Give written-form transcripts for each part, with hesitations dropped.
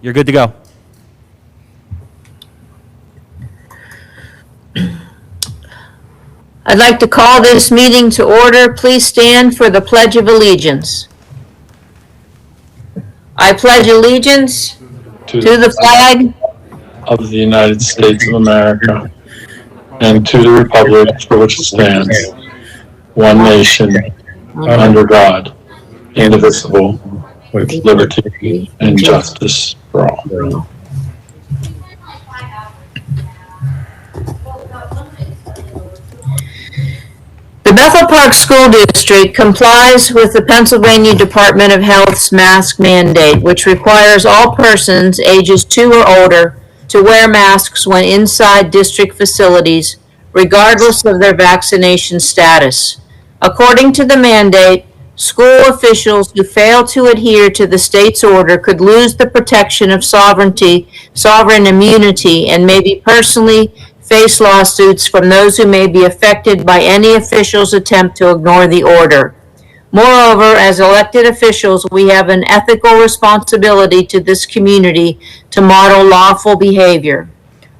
You're good to go. I'd like to call this meeting to order. Please stand for the Pledge of Allegiance. I pledge allegiance to the flag of the United States of America and to the republic for which it stands, one nation, under God, indivisible, with liberty and justice for all. The Bethel Park School District complies with the Pennsylvania Department of Health's mask mandate, which requires all persons ages 2 or older to wear masks when inside district facilities, regardless of their vaccination status. According to the mandate, school officials who fail to adhere to the state's order could lose the protection of sovereign immunity, and may be personally face lawsuits from those who may be affected by any official's attempt to ignore the order. Moreover, as elected officials, we have an ethical responsibility to this community to model lawful behavior.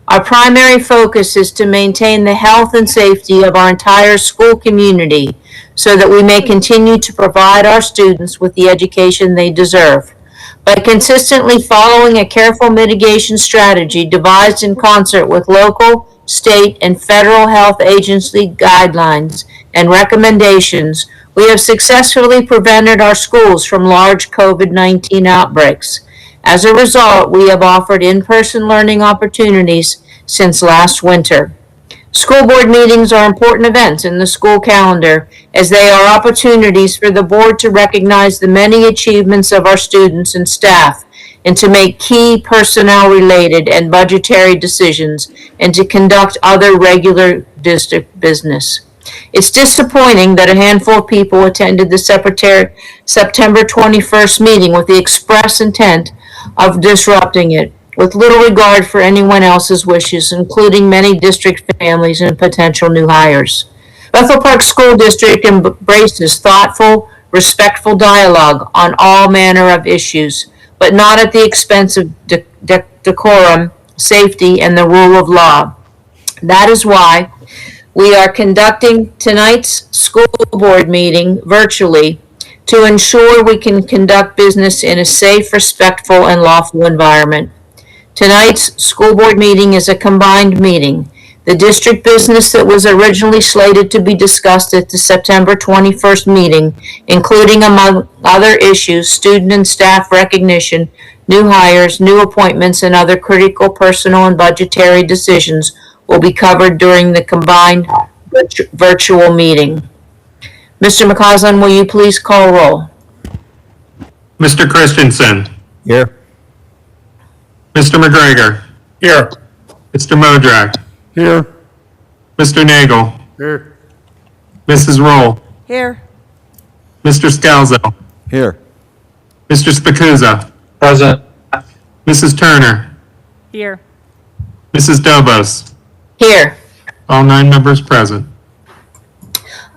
Our primary focus is to maintain the health and safety of our entire school community so that we may continue to provide our students with the education they deserve. By consistently following a careful mitigation strategy devised in concert with local, state, and federal health agency guidelines and recommendations, we have successfully prevented our schools from large COVID-19 outbreaks. As a result, we have offered in-person learning opportunities since last winter. School board meetings are important events in the school calendar, as they are opportunities for the board to recognize the many achievements of our students and staff, and to make key personnel-related and budgetary decisions, and to conduct other regular district business. It's disappointing that a handful of people attended the September 21st meeting with the express intent of disrupting it, with little regard for anyone else's wishes, including many district families and potential new hires. Bethel Park School District embraces thoughtful, respectful dialogue on all manner of issues, but not at the expense of decorum, safety, and the rule of law. That is why we are conducting tonight's school board meeting virtually to ensure we can conduct business in a safe, respectful, and lawful environment. Tonight's school board meeting is a combined meeting. The district business that was originally slated to be discussed at the September 21st meeting, including among other issues, student and staff recognition, new hires, new appointments, and other critical personal and budgetary decisions, will be covered during the combined virtual meeting. Mr. McCausland, will you please call roll? Mr. Christensen. Here. Mr. McGregor. Here. Mr. Modrak. Here. Mr. Nagel. Here. Mrs. Roll. Here. Mr. Scalzo. Here. Mr. Spacuzza. Present. Mrs. Turner. Here. Mrs. Dobos. Here. All 9 members present.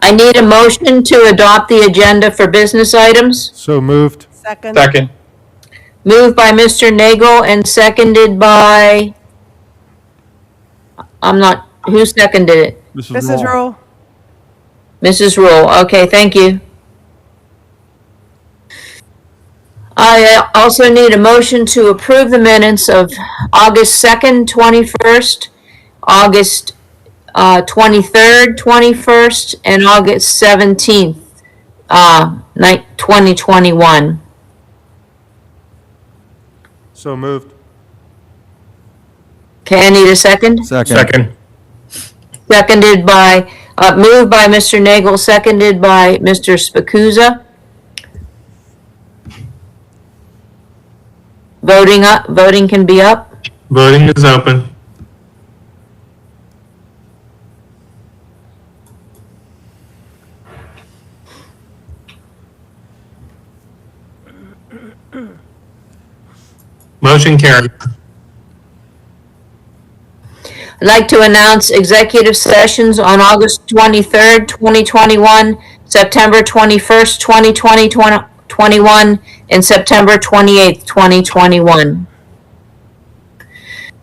I need a motion to adopt the agenda for business items. So moved. Second. Second. Moved by Mr. Nagel and seconded by, who seconded it? Mrs. Roll. Mrs. Rule. Okay, thank you. I also need a motion to approve the minutes of August 2nd, 21st, August 23rd, 21st, and August 17th, 2021. So moved. Okay, I need a second. Second. Seconded by, moved by Mr. Nagel, seconded by Mr. Spacuzza. Voting can be up. Voting is open. Motion carried. I'd like to announce executive sessions on August 23rd, 2021, September 21st, 2021, and September 28th, 2021.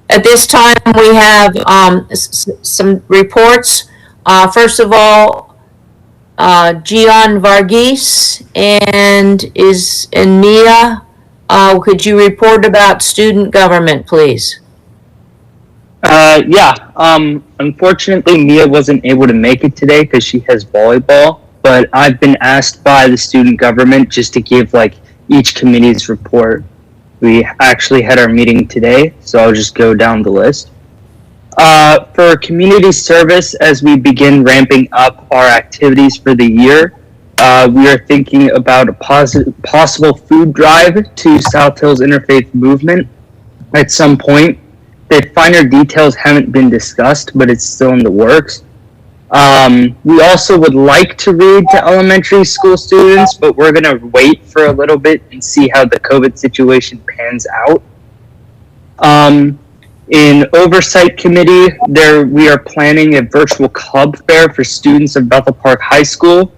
At this time, we have some reports. First of all, Gian Varghese and Mia. Could you report about student government, please? Unfortunately, Mia wasn't able to make it today because she has volleyball, but I've been asked by the student government just to give each committee's report. We actually had our meeting today, so I'll just go down the list. For community service, as we begin ramping up our activities for the year, we are thinking about a possible food drive to South Hills Interfaith Movement at some point. The finer details haven't been discussed, but it's still in the works. We also would like to read to elementary school students, but we're going to wait for a little bit and see how the COVID situation pans out. In Oversight Committee, we are planning a virtual club fair for students of Bethel Park High School.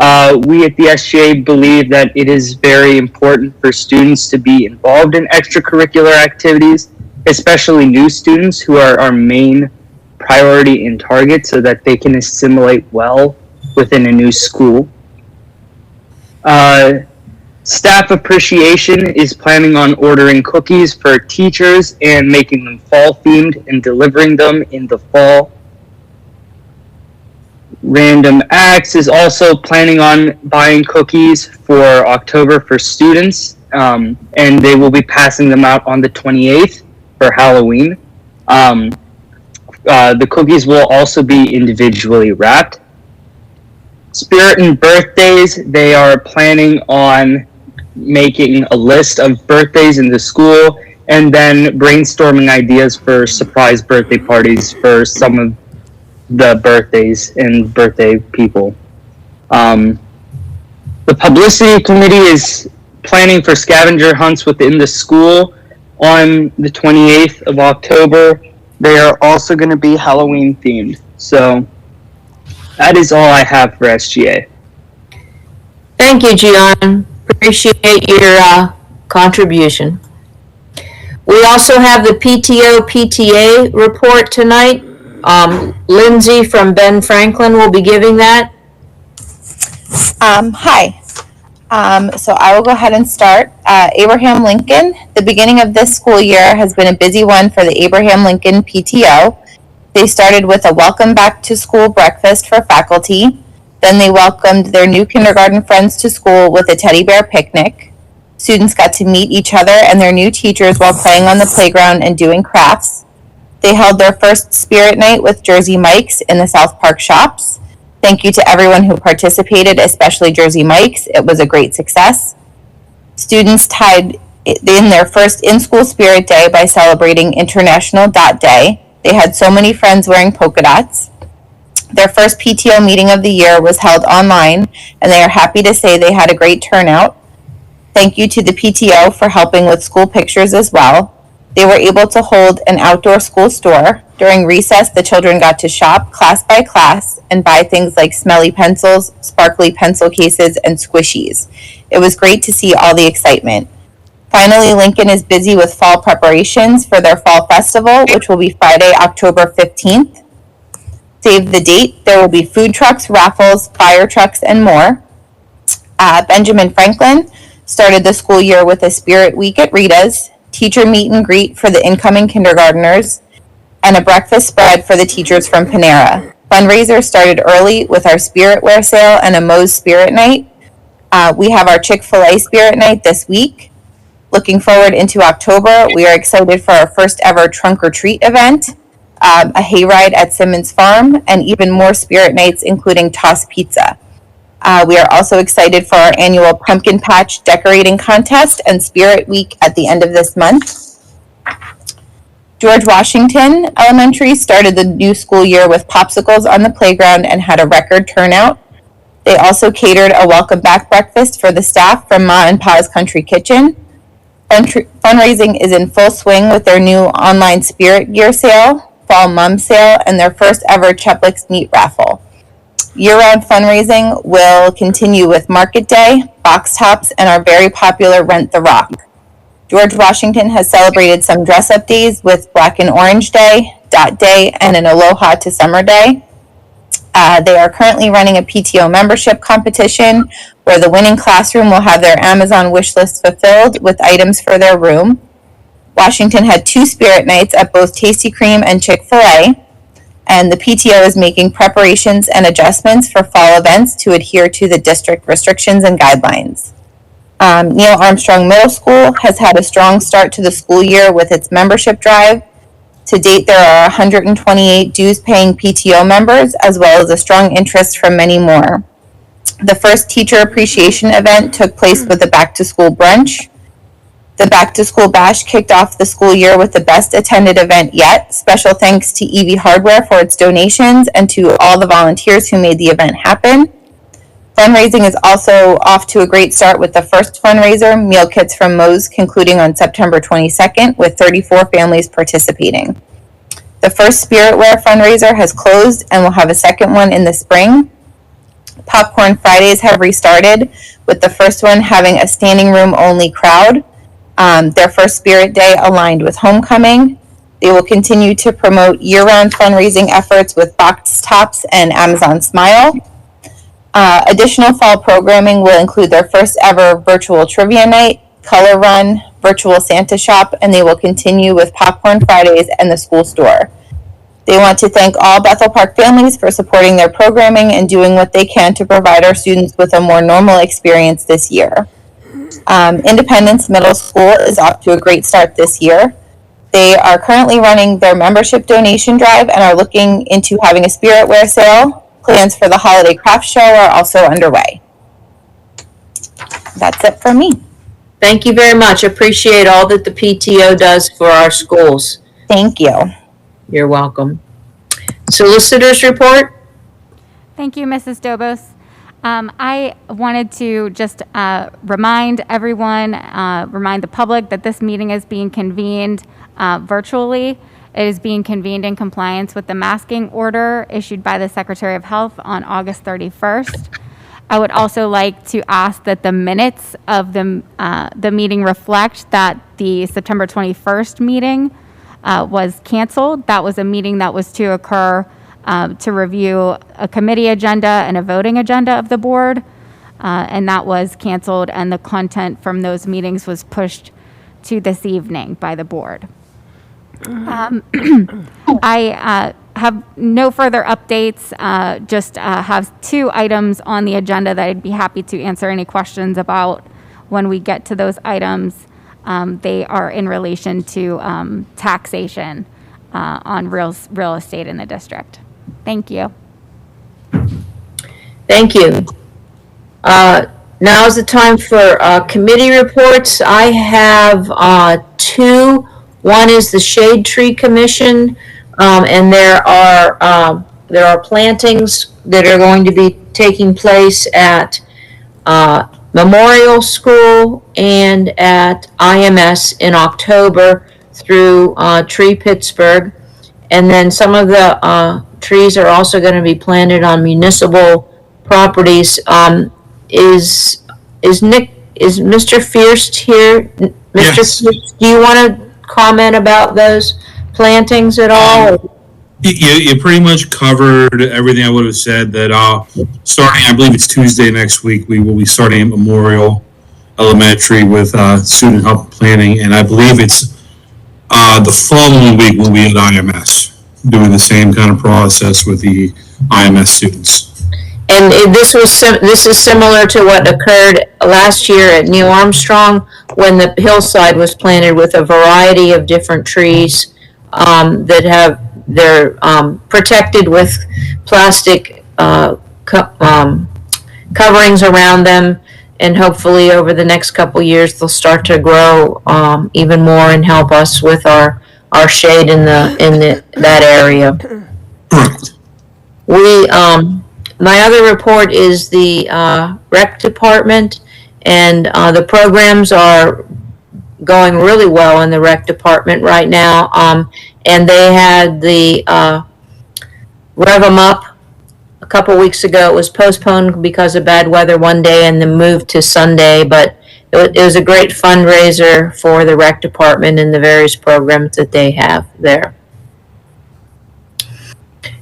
We at the SGA believe that it is very important for students to be involved in extracurricular activities, especially new students who are our main priority and target, so that they can assimilate well within a new school. Staff Appreciation is planning on ordering cookies for teachers and making them fall themed and delivering them in the fall. Random Acts is also planning on buying cookies for October for students, and they will be passing them out on the 28th for Halloween. The cookies will also be individually wrapped. Spirit and Birthdays, they are planning on making a list of birthdays in the school and then brainstorming ideas for surprise birthday parties for some of the birthdays and birthday people. The Publicity Committee is planning for scavenger hunts within the school on the 28th of October. They are also going to be Halloween themed. So that is all I have for SGA. Thank you, Gian. Appreciate your contribution. We also have the PTA report tonight. Lindsay from Ben Franklin will be giving that. Hi. So I will go ahead and start. Abraham Lincoln, the beginning of this school year has been a busy one for the Abraham Lincoln PTO. They started with a welcome back to school breakfast for faculty. Then they welcomed their new kindergarten friends to school with a teddy bear picnic. Students got to meet each other and their new teachers while playing on the playground and doing crafts. They held their first spirit night with Jersey Mike's in the South Park shops. Thank you to everyone who participated, especially Jersey Mike's. It was a great success. Students tied in their first in-school spirit day by celebrating International Dot Day. They had so many friends wearing polka dots. Their first PTO meeting of the year was held online, and they are happy to say they had a great turnout. Thank you to the PTO for helping with school pictures as well. They were able to hold an outdoor school store. During recess, the children got to shop class by class and buy things like smelly pencils, sparkly pencil cases, and squishies. It was great to see all the excitement. Finally, Lincoln is busy with fall preparations for their fall festival, which will be Friday, October 15th. Save the date. There will be food trucks, raffles, fire trucks, and more. Benjamin Franklin started the school year with a spirit week at Rita's, teacher meet and greet for the incoming kindergartners, and a breakfast spread for the teachers from Panera. Fundraiser started early with our spirit wear sale and a Moe's Spirit Night. We have our Chick-fil-A Spirit Night this week. Looking forward into October, we are excited for our first ever trunk or treat event, a hayride at Simmons Farm, and even more spirit nights, including Toss Pizza. We are also excited for our annual pumpkin patch decorating contest and Spirit Week at the end of this month. George Washington Elementary started the new school year with popsicles on the playground and had a record turnout. They also catered a welcome back breakfast for the staff from Ma and Pa's Country Kitchen. Fundraising is in full swing with their new online spirit gear sale, fall mum sale, and their first ever Cheplix meat raffle. Year-round fundraising will continue with Market Day, Box Tops, and our very popular Rent the Rock. George Washington has celebrated some dress-up days with Black and Orange Day, Dot Day, and an Aloha to Summer Day. They are currently running a PTO membership competition where the winning classroom will have their Amazon wish list fulfilled with items for their room. Washington had 2 spirit nights at both Tasty Cream and Chick-fil-A, and the PTO is making preparations and adjustments for fall events to adhere to the district restrictions and guidelines. Neil Armstrong Middle School has had a strong start to the school year with its membership drive. To date, there are 128 dues-paying PTO members, as well as a strong interest from many more. The first teacher appreciation event took place with the back-to-school brunch. The back-to-school bash kicked off the school year with the best attended event yet. Special thanks to EV Hardware for its donations and to all the volunteers who made the event happen. Fundraising is also off to a great start with the first fundraiser, Meal Kits from Moe's, concluding on September 22nd with 34 families participating. The first Spiritware fundraiser has closed and will have a second one in the spring. Popcorn Fridays have restarted, with the first one having a standing room only crowd. Their first Spirit Day aligned with homecoming. They will continue to promote year-round fundraising efforts with Box Tops and Amazon Smile. Additional fall programming will include their first ever virtual trivia night, color run, virtual Santa shop, and they will continue with Popcorn Fridays and the school store. They want to thank all Bethel Park families for supporting their programming and doing what they can to provide our students with a more normal experience this year. Independence Middle School is off to a great start this year. They are currently running their membership donation drive and are looking into having a Spiritware sale. Plans for the holiday craft show are also underway. That's it for me. Thank you very much. Appreciate all that the PTO does for our schools. Thank you. You're welcome. Solicitor's report? Thank you, Mrs. Dobos. I wanted to just remind everyone, remind the public that this meeting is being convened virtually. It is being convened in compliance with the masking order issued by the Secretary of Health on August 31st. I would also like to ask that the minutes of the meeting reflect that the September 21st meeting was canceled. That was a meeting that was to occur to review a committee agenda and a voting agenda of the board, and that was canceled, and the content from those meetings was pushed to this evening by the board. I have no further updates, just have 2 items on the agenda that I'd be happy to answer any questions about when we get to those items. They are in relation to taxation on real estate in the district. Thank you. Thank you. Now is the time for committee reports. I have 2. One is the Shade Tree Commission, and there are plantings that are going to be taking place at Memorial School and at IMS in October through Tree Pittsburgh. And then some of the trees are also going to be planted on municipal properties. Is Mr. Fierst here? Mr. Yes. Fierst, do you want to comment about those plantings at all? You pretty much covered everything I would have said. That starting, I believe it's Tuesday next week, we will be starting at Memorial Elementary with student help planning, and I believe it's the following week we'll be at IMS doing the same kind of process with the IMS students. And this is similar to what occurred last year at Neil Armstrong when the hillside was planted with a variety of different trees they're protected with plastic coverings around them, and hopefully over the next couple years they'll start to grow even more and help us with our shade in that area. Correct. My other report is the rec department, and the programs are going really well in the rec department right now. And they had the Rev 'em Up a couple weeks ago. It was postponed because of bad weather one day and then moved to Sunday, but It was a great fundraiser for the rec department and the various programs that they have there.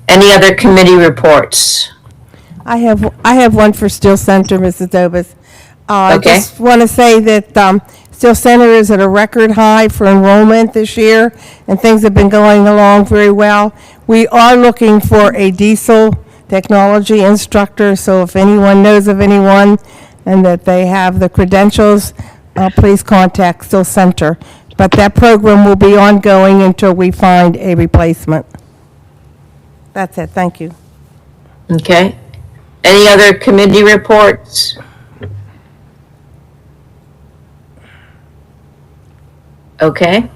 Any other committee reports? I have one for Still Center, Mrs. Dobas. I Okay. just want to say that Still Center is at a record high for enrollment this year, and things have been going along very well. We are looking for a diesel technology instructor, so if anyone knows of anyone and that they have the credentials, please contact Still Center. But that program will be ongoing until we find a replacement. That's it. Thank you. Okay. Any other committee reports? Okay.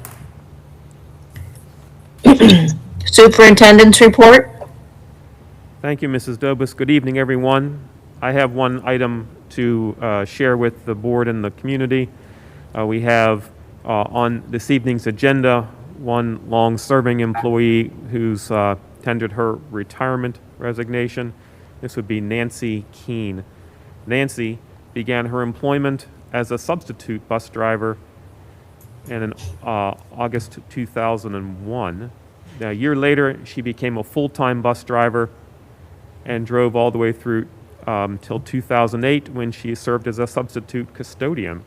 Superintendent's report? Thank you, Mrs. Dobus. Good evening, everyone. I have one item to share with the board and the community. We have on this evening's agenda one long-serving employee who's tendered her retirement resignation. This would be Nancy Keene. Nancy began her employment as a substitute bus driver in August 2001. Now, a year later, she became a full-time bus driver and drove all the way through till 2008 when she served as a substitute custodian.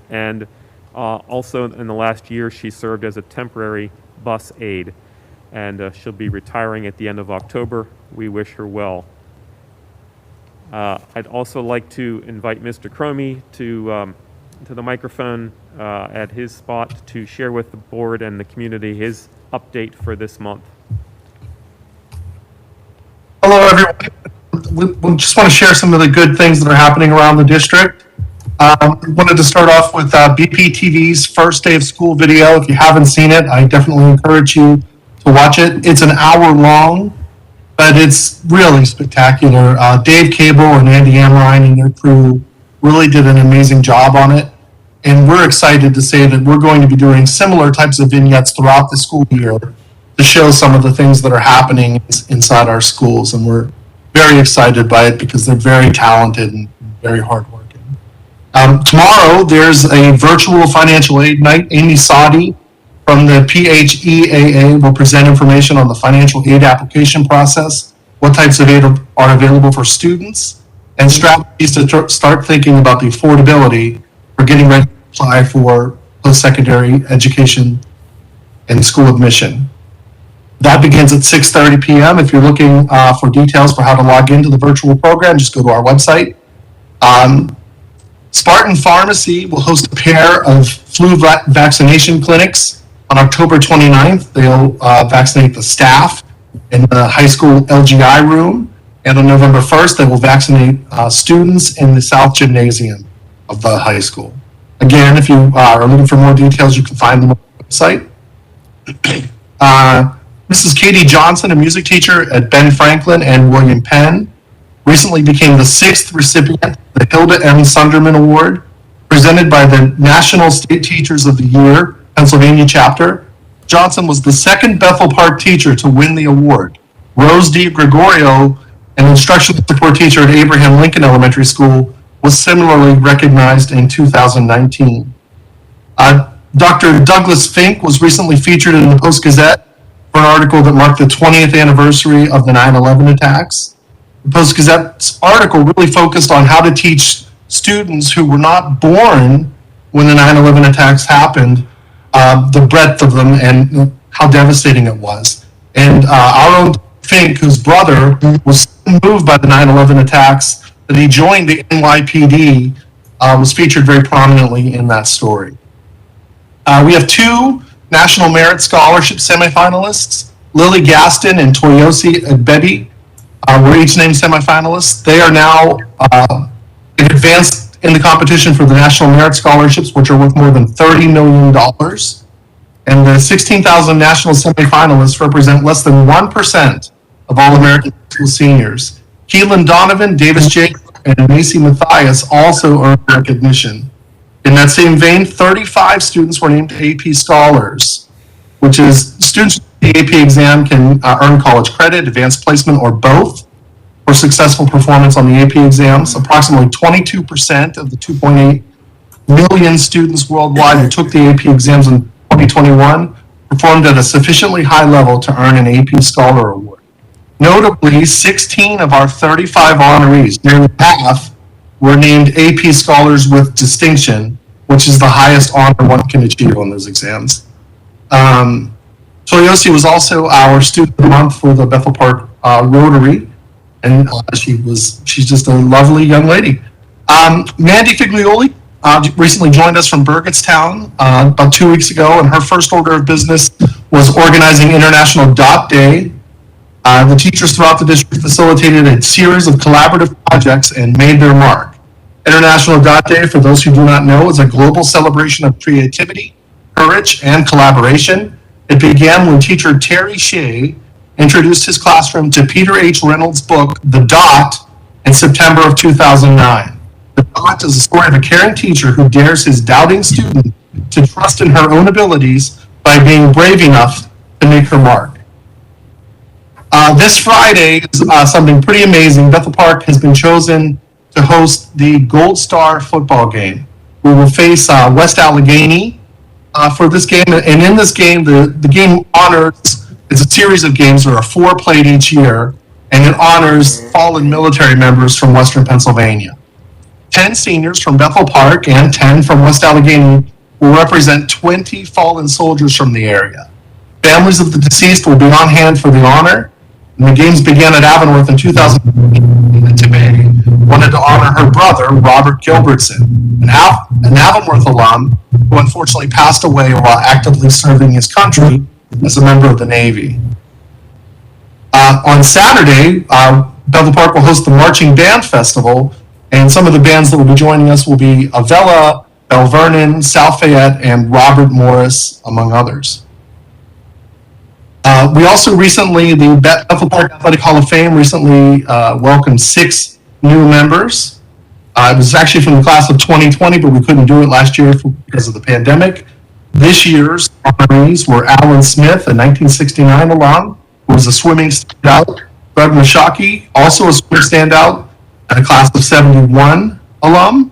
And also in the last year, she served as a temporary bus aide. And she'll be retiring at the end of October. We wish her well. I'd also like to invite Mr. Cromie to the microphone at his spot to share with the board and the community his update for this month. Hello, everyone. We just want to share some of the good things that are happening around the district. We wanted to start off with BPTV's first day of school video. If you haven't seen it, I definitely encourage you to watch it. It's an hour long, but it's really spectacular. Dave Cable and Andy Amrine and their crew really did an amazing job on it. And we're excited to say that we're going to be doing similar types of vignettes throughout the school year to show some of the things that are happening inside our schools. And we're very excited by it because they're very talented and very hardworking. Tomorrow, there's a virtual financial aid night. Amy Sadi from the PHEAA will present information on the financial aid application process, what types of aid are available for students, and strategies to start thinking about the affordability for getting ready to apply for post-secondary education and school admission. That begins at 6:30 p.m. If you're looking for details for how to log into the virtual program, just go to our website. Spartan Pharmacy will host a pair of flu vaccination clinics on October 29th. They'll vaccinate the staff in the high school LGI room. And on November 1st, they will vaccinate students in the South Gymnasium of the high school. Again, if you are looking for more details, you can find them on the website. Mrs. Katie Johnson, a music teacher at Ben Franklin and William Penn, recently became the 6th recipient of the Hilda M. Sunderman Award, presented by the National State Teachers of the Year, Pennsylvania chapter. Johnson was the second Bethel Park teacher to win the award. Rose D. Gregorio, an instructional support teacher at Abraham Lincoln Elementary School, was similarly recognized in 2019. Dr. Douglas Fink was recently featured in the Post-Gazette for an article that marked the 20th anniversary of the 9/11 attacks. The Post-Gazette's article really focused on how to teach students who were not born when the 9/11 attacks happened, the breadth of them and how devastating it was. And our own Fink, whose brother was moved by the 9/11 attacks, that he joined the NYPD, was featured very prominently in that story. We have 2 National Merit Scholarship semifinalists. Lily Gaston and Toyosi Agbebi were each named semifinalists. They are now advanced in the competition for the National Merit Scholarships, which are worth more than $30 million. And the 16,000 national semifinalists represent less than 1% of all American school seniors. Keelan Donovan, Davis Jake, and Macy Mathias also earned recognition. In that same vein, 35 students were named AP Scholars, which is students in the AP exam can earn college credit, advanced placement, or both for successful performance on the AP exams. Approximately 22% of the 2.8 million students worldwide who took the AP exams in 2021 performed at a sufficiently high level to earn an AP Scholar Award. Notably, 16 of our 35 honorees, nearly half, were named AP Scholars with Distinction, which is the highest honor one can achieve on those exams. Toyosi was also our Student of the Month for the Bethel Park Rotary, and she's just a lovely young lady. Mandy Figlioli recently joined us from Burgettstown about 2 weeks ago, and her first order of business was organizing International Dot Day. The teachers throughout the district facilitated a series of collaborative projects and made their mark. International Dot Day, for those who do not know, is a global celebration of creativity, courage, and collaboration. It began when teacher Terry Shea introduced his classroom to Peter H. Reynolds' book, The Dot, in September of 2009. The Dot is a story of a caring teacher who dares his doubting student to trust in her own abilities by being brave enough to make her mark. This Friday is something pretty amazing. Bethel Park has been chosen to host the Gold Star football game. We will face West Allegheny for this game, and in this game, the game honors, it's a series of games. There are 4 played each year, and it honors fallen military members from Western Pennsylvania. 10 seniors from Bethel Park and 10 from West Allegheny will represent 20 fallen soldiers from the area. Families of the deceased will be on hand for the honor. And the games began at Avonworth in 2008. Today wanted to honor her brother, Robert Gilbertson, an Avonworth alum who unfortunately passed away while actively serving his country as a member of the Navy. On Saturday, Bethel Park will host the Marching Band Festival, and some of the bands that will be joining us will be Avella, Bell Vernon, South Fayette, and Robert Morris, among others. We also recently, the Bethel Park Athletic Hall of Fame recently welcomed 6 new members. It was actually from the class of 2020, but we couldn't do it last year because of the pandemic. This year's honorees were Alan Smith, a 1969 alum, who was a swimming standout. Greg Mashaki, also a swimming standout, and a class of 71 alum.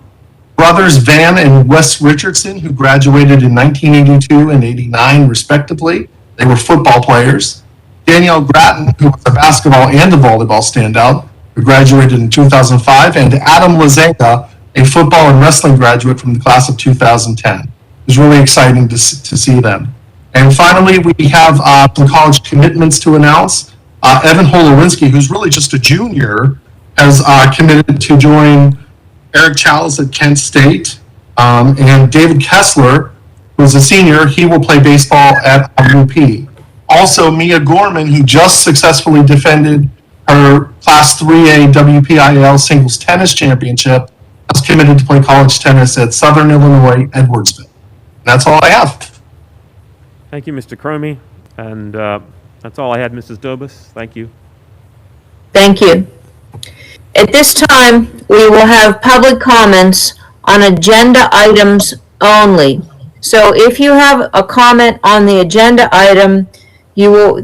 Brothers Van and Wes Richardson, who graduated in 1982 and 89, respectively. They were football players. Danielle Gratton, who was a basketball and a volleyball standout, who graduated in 2005, and Adam Lazenga, a football and wrestling graduate from the class of 2010. It was really exciting to see them. And finally, we have some college commitments to announce. Evan Holowinski, who's really just a junior, has committed to join Eric Chalice at Kent State, and David Kessler, who's a senior, he will play baseball at UP. Also, Mia Gorman, who just successfully defended her Class 3A WPIAL Singles Tennis Championship, has committed to play college tennis at Southern Illinois, Edwardsville. That's all I have. Thank you, Mr. Cromie. And that's all I had, Mrs. Dobus. Thank you. Thank you. At this time, we will have public comments on agenda items only. So if you have a comment on the agenda item, you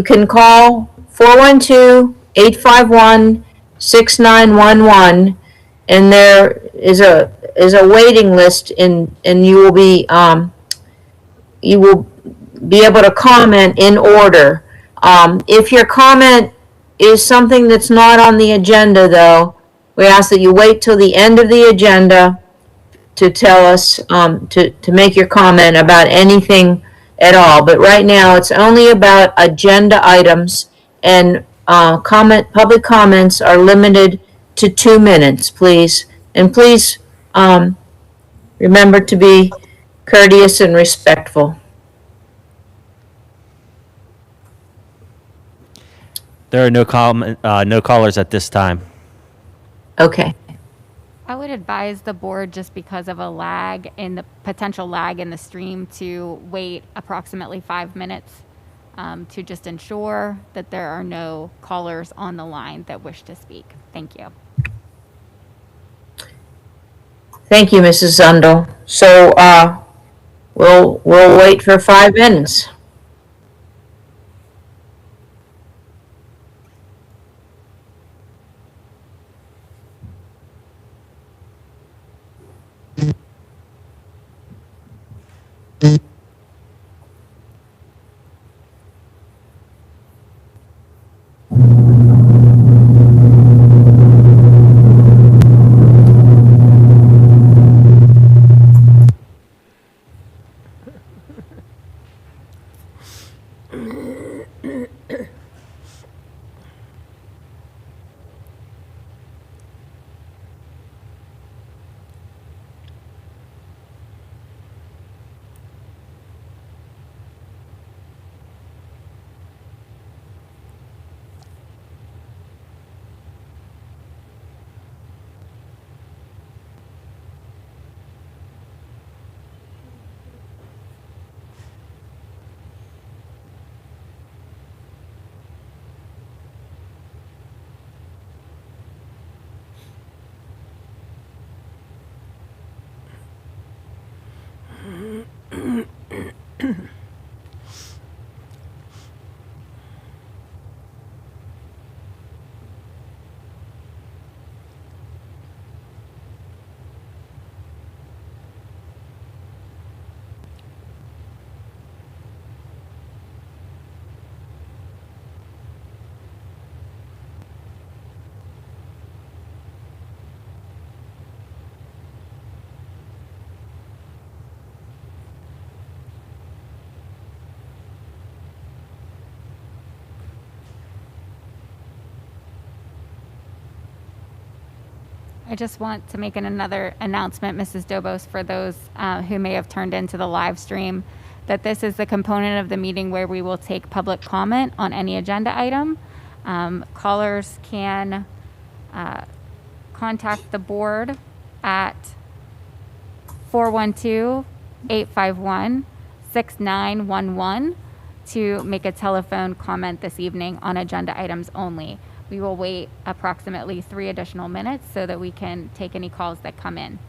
can call 412-851-6911, and there is a waiting list, and you will be able to comment in order. If your comment is something that's not on the agenda, though, we ask that you wait till the end of the agenda to tell us, to make your comment about anything at all. But right now, it's only about agenda items, and public comments are limited to 2 minutes, please. And please remember to be courteous and respectful. There are no callers at this time. Okay. I would advise the board, just because of a lag in the potential lag in the stream, to wait approximately 5 minutes to just ensure that there are no callers on the line that wish to speak. Thank you. Thank you, Mrs. Zundel. So we'll wait for 5 minutes. I just want to make another announcement, Mrs. Dobos, for those who may have turned into the live stream, that this is the component of the meeting where we will take public comment on any agenda item. Callers can contact the board at 412-851-6911 to make a telephone comment this evening on agenda items only. We will wait approximately 3 additional minutes so that we can take any calls that come in.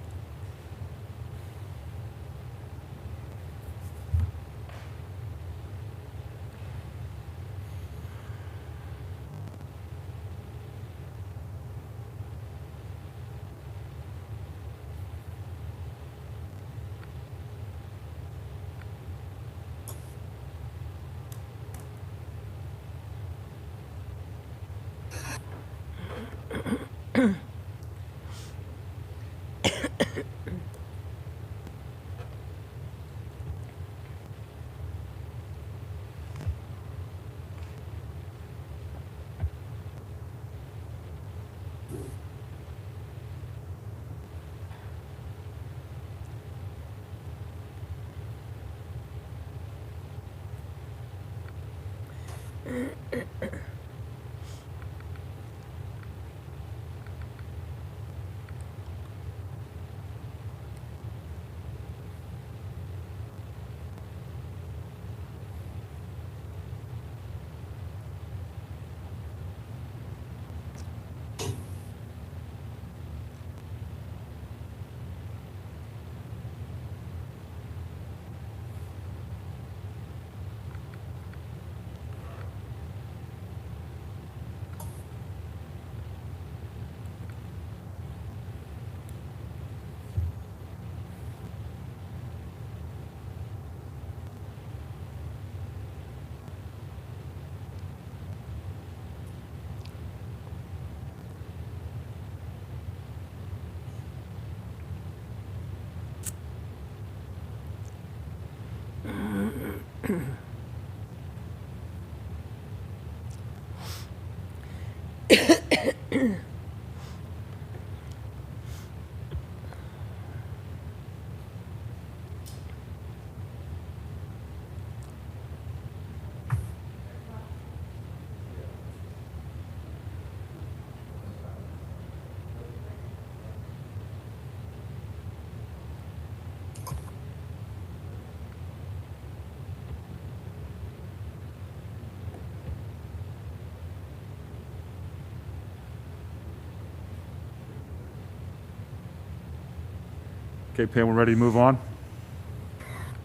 Okay, Pam, we're ready to move on?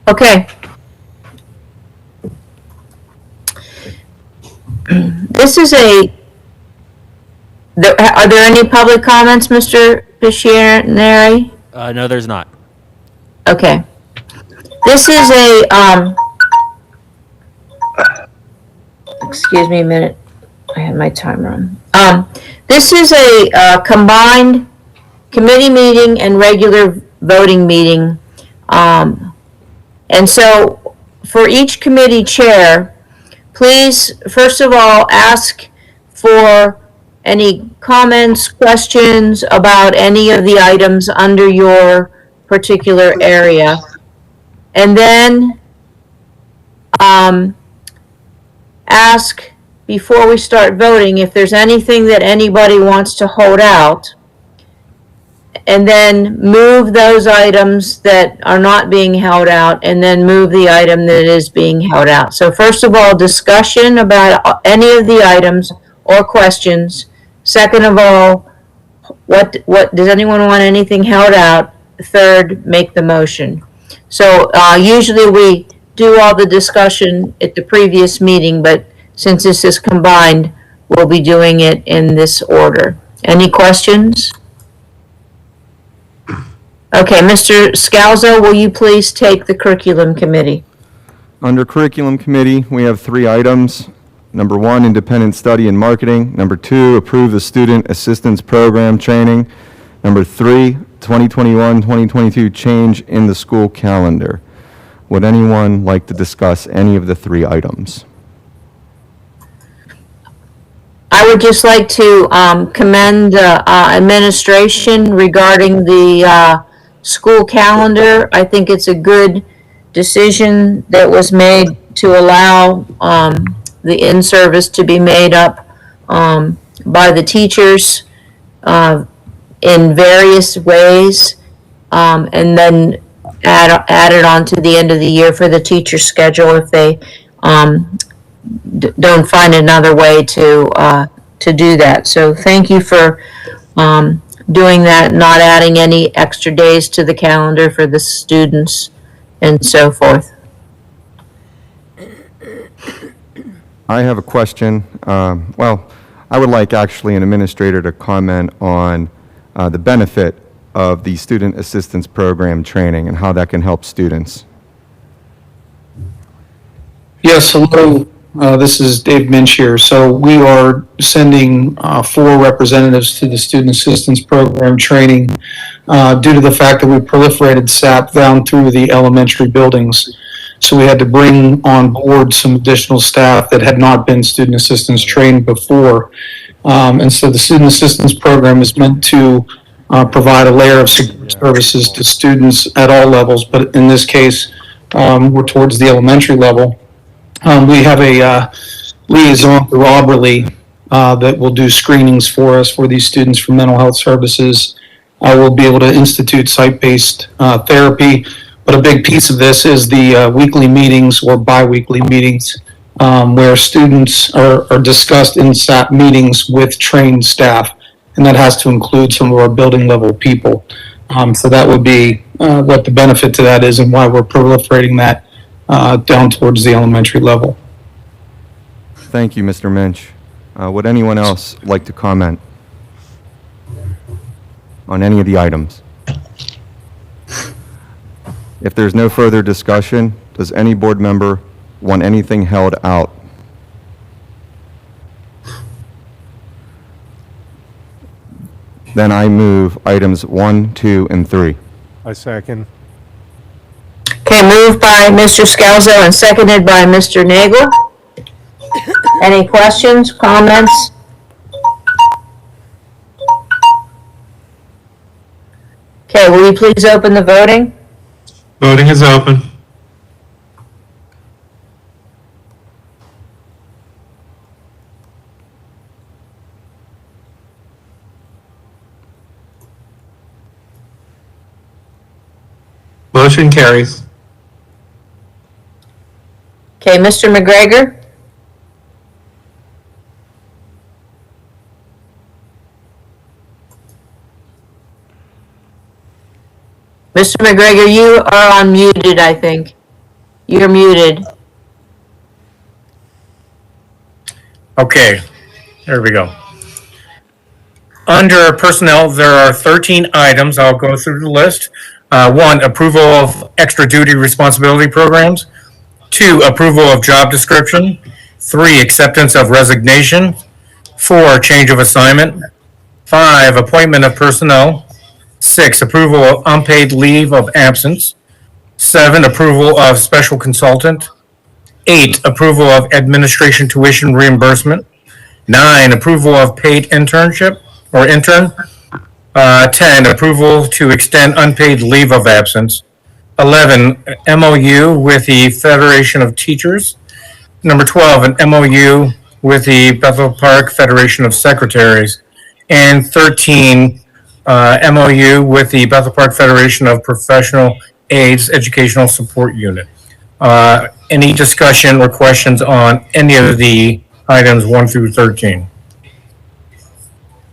Okay. This is are there any public comments, Mr. Piscianeri? No, there's not. Okay. This is a, excuse me a minute. I had my timer on. This is a combined committee meeting and regular voting meeting. And so for each committee chair, please, first of all, ask for any comments, questions about any of the items under your particular area. And then ask before we start voting if there's anything that anybody wants to hold out. And then move those items that are not being held out, and then move the item that is being held out. So first of all, discussion about any of the items or questions. Second of all, what does anyone want anything held out? Third, make the motion. So usually we do all the discussion at the previous meeting, but since this is combined, we'll be doing it in this order. Any questions? Okay, Mr. Scalzo, will you please take the curriculum committee? Under Curriculum Committee, we have 3 items. Number 1, independent study and marketing. Number 2, approve the student assistance program training. Number 3, 2021-2022 change in the school calendar. Would anyone like to discuss any of the 3 items? I would just like to commend the administration regarding the school calendar. I think it's a good decision that was made to allow the in-service to be made up by the teachers in various ways, and then add it on to the end of the year for the teacher schedule if they don't find another way to do that. So thank you for doing that, not adding any extra days to the calendar for the students and so forth. I have a question. Well, I would like actually an administrator to comment on the benefit of the Student Assistance Program training and how that can help students. Yes, hello. This is Dave Minch here. So we are sending 4 representatives to the Student Assistance Program training due to the fact that we proliferated SAP down through the elementary buildings. So we had to bring on board some additional staff that had not been student assistance trained before. And so the Student Assistance Program is meant to provide a layer of services to students at all levels, but in this case, we're towards the elementary level. We have a liaison through Auberly that will do screenings for us for these students for mental health services. We'll be able to institute site-based therapy, but a big piece of this is the weekly meetings or bi-weekly meetings where students are discussed in SAP meetings with trained staff, and that has to include some of our building level people. So that would be what the benefit to that is and why we're proliferating that down towards the elementary level. Thank you, Mr. Minch. Would anyone else like to comment on any of the items? If there's no further discussion, does any board member want anything held out? Then I move items 1, 2, and 3. I second. Okay, moved by Mr. Scalzo and seconded by Mr. Nagel. Any questions, comments? Okay, will you please open the voting? Voting is open. Motion carries. Okay, Mr. McGregor? Mr. McGregor, you are unmuted, I think. You're muted. Okay, there we go. Under personnel, there are 13 items. I'll go through the list. 1, approval of extra duty responsibility programs. 2, approval of job description. 3, acceptance of resignation. 4, change of assignment. 5, appointment of personnel. 6, approval of unpaid leave of absence. 7, approval of special consultant. 8, approval of administration tuition reimbursement. 9, approval of paid internship or intern. 10, approval to extend unpaid leave of absence. 11, MOU with the Federation of Teachers. Number 12, an MOU with the Bethel Park Federation of Secretaries. And 13, MOU with the Bethel Park Federation of Professional Aides Educational Support Unit. Any discussion or questions on any of the items 1 through 13?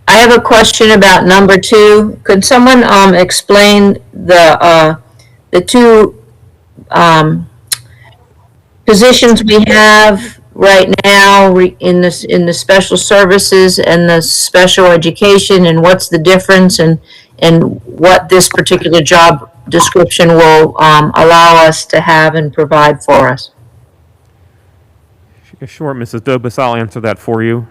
I have a question about number 2. Could someone explain the two positions we have right now in the special services and the special education, and what's the difference, and what this particular job description will allow us to have and provide for us? Sure, Mrs. Dobus, I'll answer that for you.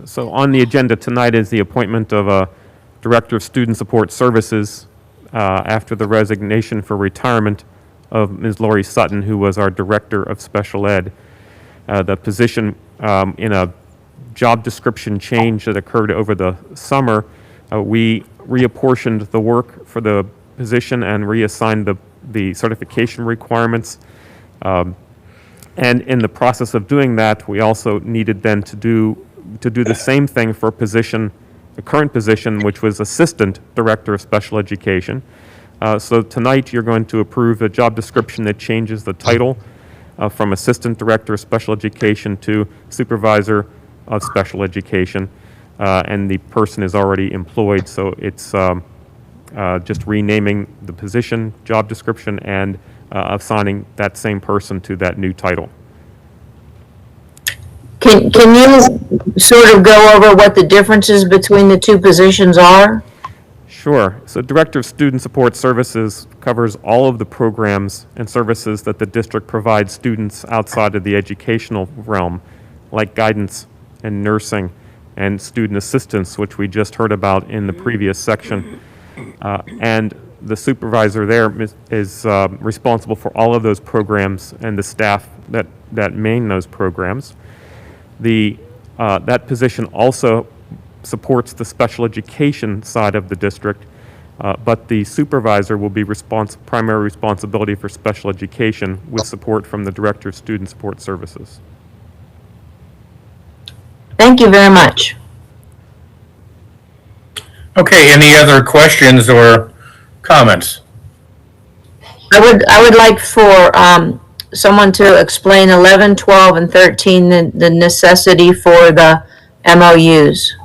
So on the agenda tonight is the appointment of a Director of Student Support Services after the resignation for retirement of Ms. Lori Sutton, who was our Director of Special Ed. The position in a job description change that occurred over the summer, we reapportioned the work for the position and reassigned the certification requirements. And in the process of doing that, we also needed then to do the same thing for the current position, which was Assistant Director of Special Education. So tonight, you're going to approve a job description that changes the title from Assistant Director of Special Education to Supervisor of Special Education. And the person is already employed, so it's just renaming the position, job description, and assigning that same person to that new title. Can you sort of go over what the differences between the two positions are? Sure. So Director of Student Support Services covers all of the programs and services that the district provides students outside of the educational realm, like guidance and nursing and student assistance, which we just heard about in the previous section. And the supervisor there is responsible for all of those programs and the staff that main those programs. That position also supports the special education side of the district, but the supervisor will be primary responsibility for special education with support from the Director of Student Support Services. Thank you very much. Okay, any other questions or comments? I would like for someone to explain 11, 12, and 13, the necessity for the MOUs.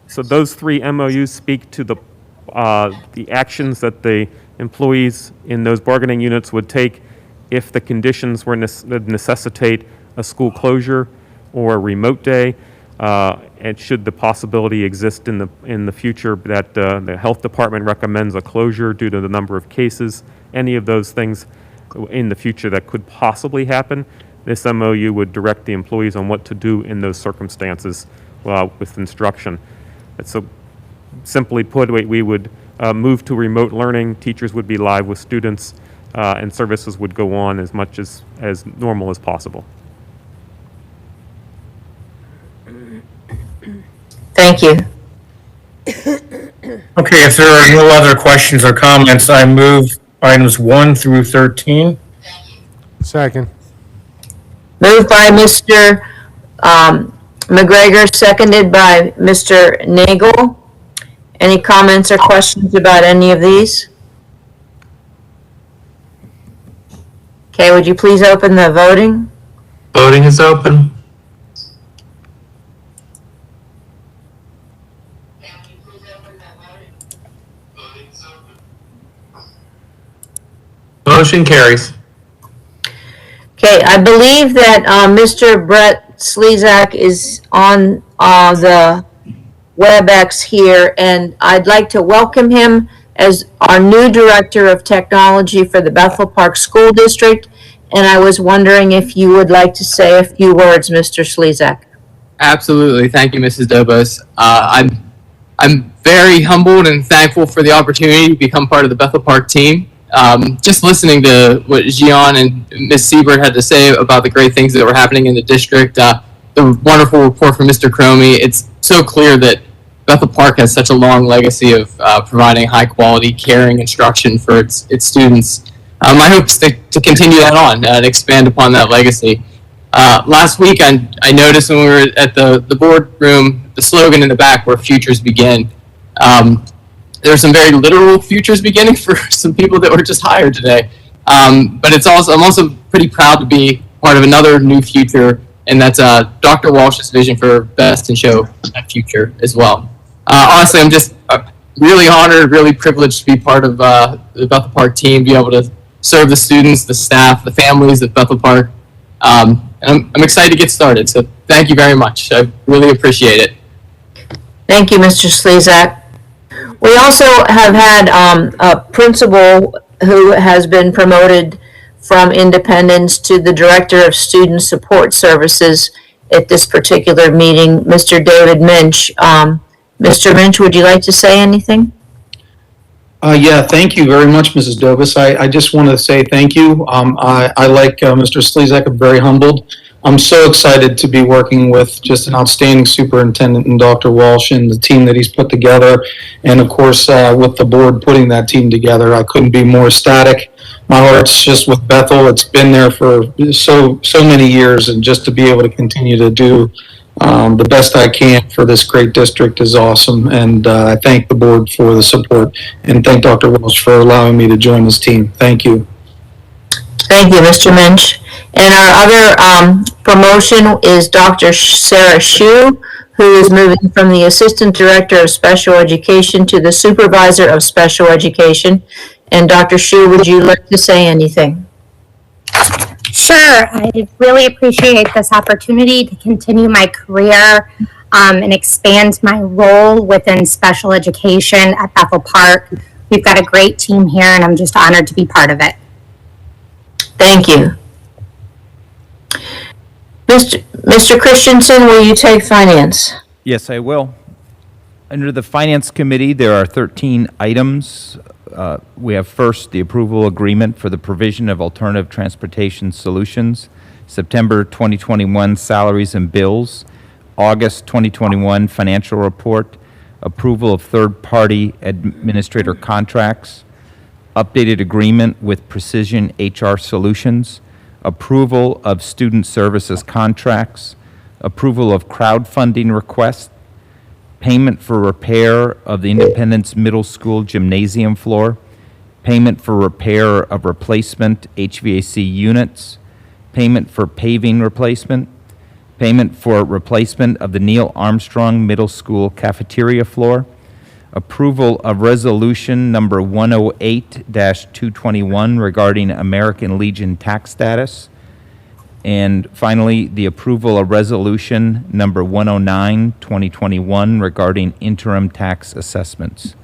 So those 3 MOUs speak to the actions that the employees in those bargaining units would take if the conditions were necessitate a school closure or a remote day, and should the possibility exist in the future that the health department recommends a closure due to the number of cases, any of those things in the future that could possibly happen, this MOU would direct the employees on what to do in those circumstances with instruction. And so simply put, we would move to remote learning, teachers would be live with students, and services would go on as much as normal as possible. Thank you. Okay, if there are no other questions or comments, I move items 1 through 13. Second. Moved by Mr. McGregor, seconded by Mr. Nagel. Any comments or questions about any of these? Okay, would you please open the voting? Voting is open. Motion carries. Okay, I believe that Mr. Brett Slezak is on the WebEx here, and I'd like to welcome him as our new Director of Technology for the Bethel Park School District. And I was wondering if you would like to say a few words, Mr. Slezak. Absolutely. Thank you, Mrs. Dobos. I'm very humbled and thankful for the opportunity to become part of the Bethel Park team. Just listening to what Gian and Ms. Siebert had to say about the great things that were happening in the district, the wonderful report from Mr. Cromie, it's so clear that Bethel Park has such a long legacy of providing high-quality, caring instruction for its students. I hope to continue that on and expand upon that legacy. Last week, I noticed when we were at the boardroom, the slogan in the back, where futures begin. There are some very literal futures beginning for some people that were just hired today. But I'm also pretty proud to be part of another new future, and that's Dr. Walsh's vision for Best in Show that future as well. Honestly, I'm just really honored, really privileged to be part of the Bethel Park team, be able to serve the students, the staff, the families at Bethel Park. And I'm excited to get started. So thank you very much. I really appreciate it. Thank you, Mr. Slezak. We also have had a principal who has been promoted from independence to the Director of Student Support Services at this particular meeting, Mr. David Minch. Mr. Minch, would you like to say anything? Yeah, thank you very much, Mrs. Dobos. I just want to say thank you. I like Mr. Slezak. I'm very humbled. I'm so excited to be working with just an outstanding superintendent and Dr. Walsh and the team that he's put together. And of course, with the board putting that team together, I couldn't be more ecstatic. My heart's just with Bethel. It's been there for so many years, and just to be able to continue to do the best I can for this great district is awesome. And I thank the board for the support, and thank Dr. Walsh for allowing me to join this team. Thank you. Thank you, Mr. Minch. And our other promotion is Dr. Sarah Shue, who is moving from the Assistant Director of Special Education to the Supervisor of Special Education. And Dr. Shue, would you like to say anything? Sure. I really appreciate this opportunity to continue my career and expand my role within special education at Bethel Park. We've got a great team here, and I'm just honored to be part of it. Thank you. Mr. Christensen, will you take finance? Yes, I will. Under the Finance Committee, there are 13 items. We have first the approval agreement for the provision of alternative transportation solutions, September 2021 salaries and bills, August 2021 financial report, approval of third-party administrator contracts, updated agreement with Precision HR Solutions, approval of student services contracts, approval of crowdfunding requests, payment for repair of the Independence Middle School gymnasium floor, payment for repair of replacement HVAC units, payment for paving replacement, payment for replacement of the Neil Armstrong Middle School cafeteria floor, approval of resolution number 108-221 regarding American Legion tax status, and finally, the approval of resolution number 109-2021 regarding interim tax assessments.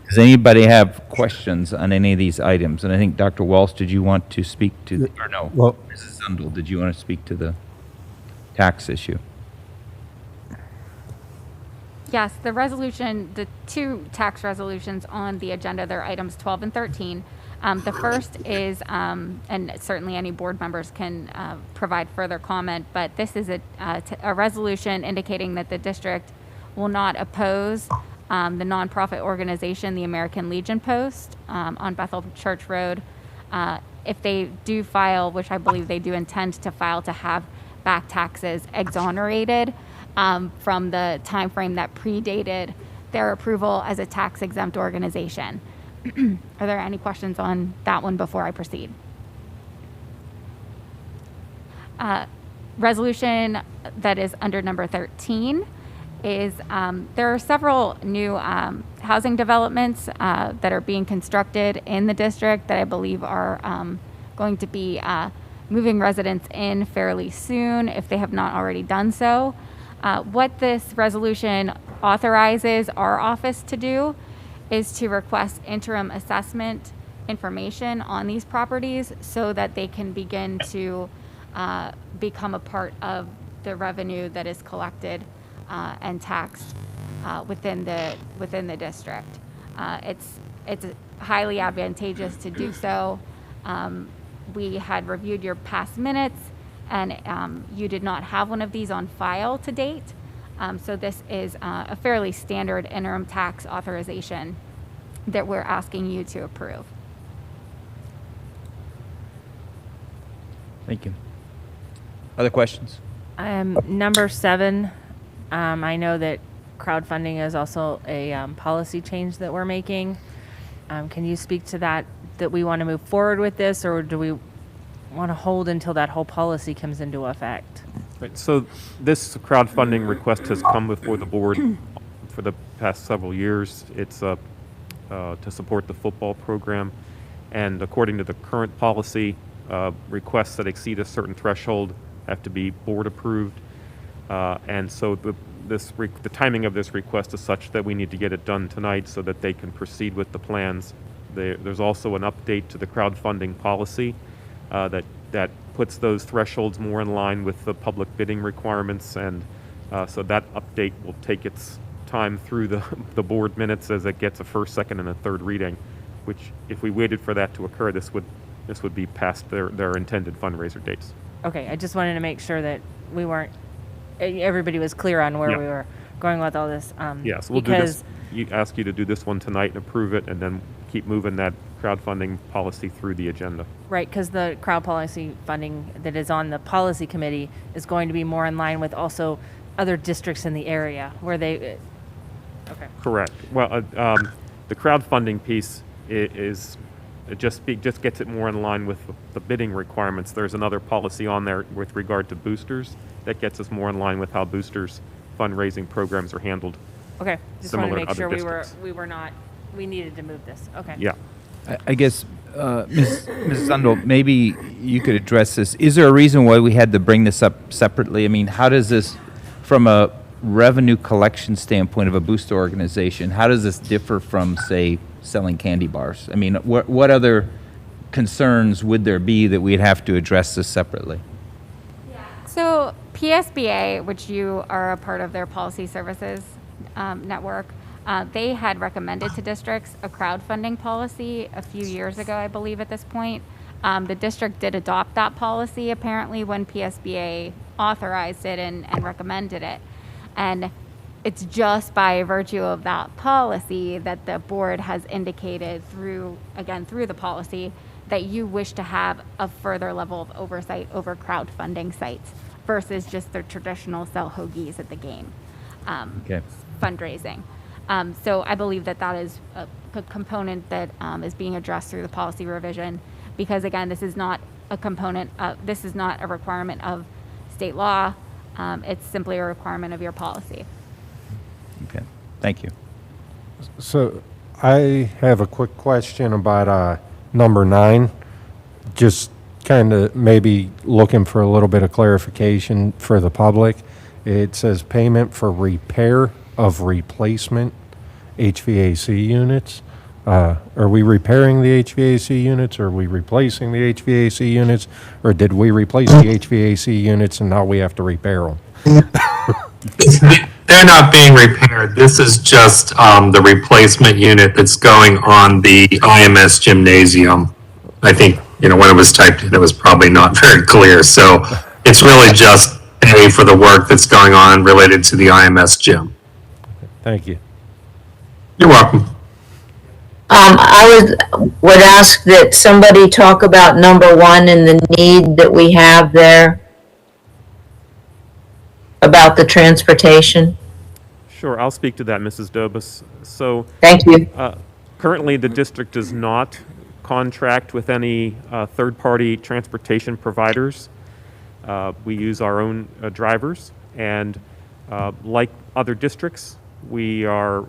Does anybody have questions on any of these items? And I think, Dr. Walsh, did you want to speak to, or no, Well, Mrs. Zundel, did you want to speak to the tax issue? Yes, the resolution, the two tax resolutions on the agenda, they're items 12 and 13. The first is, and certainly any board members can provide further comment, but this is a resolution indicating that the district will not oppose the nonprofit organization, the American Legion Post, on Bethel Church Road. If they do file, which I believe they do intend to file, to have back taxes exonerated from the time frame that predated their approval as a tax-exempt organization. Are there any questions on that one before I proceed? Resolution that is under number 13 is there are several new housing developments that are being constructed in the district that I believe are going to be moving residents in fairly soon if they have not already done so. What this resolution authorizes our office to do is to request interim assessment information on these properties so that they can begin to become a part of the revenue that is collected and taxed within the district. It's highly advantageous to do so. We had reviewed your past minutes, and you did not have one of these on file to date. So this is a fairly standard interim tax authorization that we're asking you to approve. Thank you. Other questions? Number 7, I know that crowdfunding is also a policy change that we're making. Can you speak to that we want to move forward with this, or do we want to hold until that whole policy comes into effect? Right, so this crowdfunding request has come before the board for the past several years. It's to support the football program, and according to the current policy, requests that exceed a certain threshold have to be board approved, and so the timing of this request is such that we need to get it done tonight so that they can proceed with the plans. There's also an update to the crowdfunding policy that puts those thresholds more in line with the public bidding requirements, and so that update will take its time through the board minutes as it gets a first, second, and a third reading, which if we waited for that to occur, this would be past their intended fundraiser dates. Okay, I just wanted to make sure that everybody was clear on where we were going with all this. Yes, we'll do this. Ask you to do this one tonight and approve it, and then keep moving that crowdfunding policy through the agenda. Right, because the crowd policy funding that is on the policy committee is going to be more in line with also other districts in the area where they. Okay. Correct. Well, the crowdfunding piece is just gets it more in line with the bidding requirements. There's another policy on there with regard to boosters that gets us more in line with how boosters fundraising programs are handled. Okay, just wanted to make sure we needed to move this. Okay. Yeah. I guess, Mrs. Sundel, maybe you could address this. Is there a reason why we had to bring this up separately? I mean, how does this, from a revenue collection standpoint of a booster organization, how does this differ from, say, selling candy bars? I mean, what other concerns would there be that we'd have to address this separately? So PSBA, which you are a part of their policy services network, they had recommended to districts a crowdfunding policy a few years ago, I believe at this point. The district did adopt that policy apparently when PSBA authorized it and recommended it. And it's just by virtue of that policy that the board has indicated through the policy that you wish to have a further level of oversight over crowdfunding sites versus just the traditional sell hoagies at the game fundraising. So I believe that is a component that is being addressed through the policy revision, because again, this is not a requirement of state law. It's simply a requirement of your policy. Okay, thank you. So I have a quick question about number 9. Just kind of maybe looking for a little bit of clarification for the public. It says payment for repair of replacement HVAC units. Are we repairing the HVAC units? Or are we replacing the HVAC units? Or did we replace the HVAC units and now we have to repair them? They're not being repaired. This is just the replacement unit that's going on the IMS gymnasium. I think, when it was typed in, it was probably not very clear. So it's really just pay for the work that's going on related to the IMS gym. Thank you. You're welcome. I would ask that somebody talk about number 1 and the need that we have there about the transportation. Sure, I'll speak to that, Mrs. Dobus. So, thank you. Currently, the district does not contract with any third-party transportation providers. We use our own drivers, and like other districts, we are